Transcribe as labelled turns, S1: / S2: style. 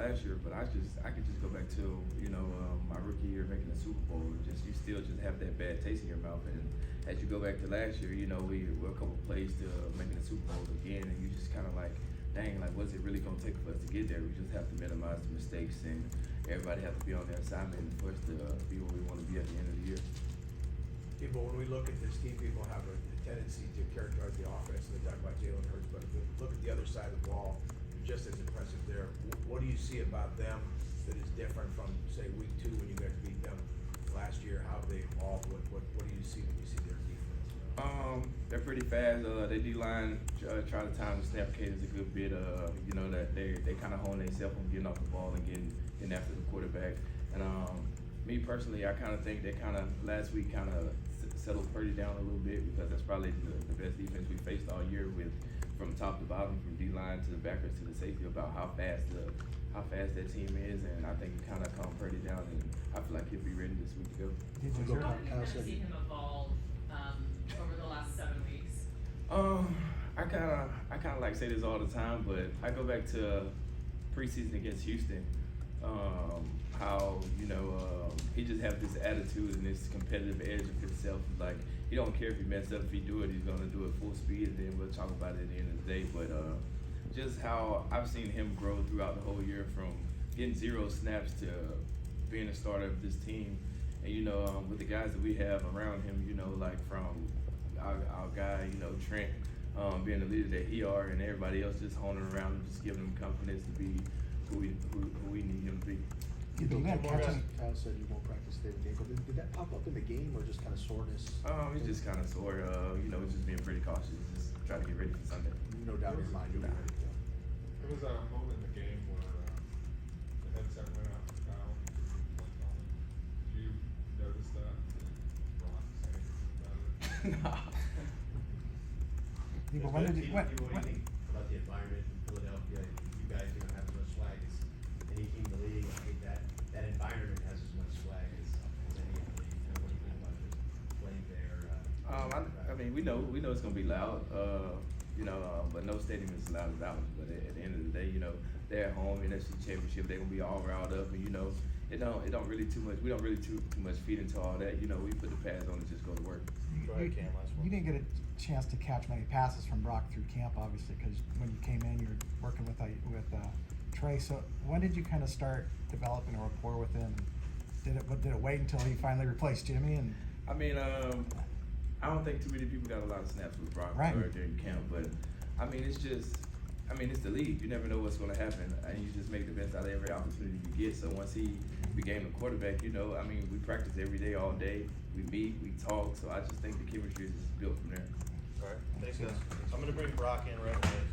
S1: last year, but I could just go back to my rookie year making the Super Bowl. Just you still just have that bad taste in your mouth, and as you go back to last year, we were a couple plays to making the Super Bowl again, and you just kind of like, dang, like what's it really gonna take for us to get there? We just have to minimize the mistakes, and everybody have to be on their assignment for us to be where we want to be at the end of the year.
S2: Yeah, but when we look at this team, people have a tendency to characterize the offense, and they talk about Jalen Hurts, but if we look at the other side of the ball, you're just as impressive there. What do you see about them that is different from, say, week 2 when you guys beat them last year? How have they evolved? What do you see when you see their defense?
S1: They're pretty fast. Their D-line try to time the snap cadence a good bit. That they kind of hone themselves on getting off the ball and getting after the quarterback. And me personally, I kind of think they kind of last week kind of settled Purdy down a little bit, because that's probably the best defense we faced all year, with from top to bottom, from D-line to the backers to the safety, about how fast that team is, and I think it kind of calmed Purdy down, and I feel like he'll be ready this week to go.
S3: How have you kind of seen him evolve over the last 7 weeks?
S1: I kind of like say this all the time, but I go back to preseason against Houston. How he just have this attitude and this competitive edge of himself. Like, he don't care if he mess up. If he do it, he's gonna do it full speed, and then we'll talk about it at the end of the day. But just how I've seen him grow throughout the whole year, from getting 0 snaps to being a starter of this team. And with the guys that we have around him, like from our guy, Trent, being the leader that he are, and everybody else just honing around him, just giving him confidence to be who we need him to be.
S4: Kyle said you won't practice today in the game, but did that pop up in the game, or just kind of soreness?
S1: It's just kind of sore. Just being pretty cautious, just try to get ready for Sunday.
S4: No doubt in your mind, you'll be ready to go.
S5: There was a moment in the game where the headset went out for Kyle. Did you notice that? Did Brock say anything about it?
S6: What do you think about the environment in Philadelphia? You guys, have as much swag as any team in the league. I think that environment has as much swag as any other league. What do you think about just playing there?
S1: I mean, we know it's gonna be loud. But no stadium is as loud as ours. But at the end of the day, they're at home in the NFC Championship. They're gonna be all riled up, and it don't really too much. We don't really too much feed into all that. We put the pads on and just go to work.
S7: You didn't get a chance to catch many passes from Brock through camp, obviously, because when you came in, you were working with Trey. So when did you kind of start developing a rapport with him? Did it wait until he finally replaced Jimmy? And
S1: I mean, I don't think too many people got a lot of snaps with Brock during camp, but I mean, it's the league. You never know what's going to happen, and you just make the best out of every opportunity you get. So once he became a quarterback, we practice every day, all day. We meet, we talk. So I just think the chemistry is just built from there.
S8: All right, thanks guys. I'm going to bring Brock in right away.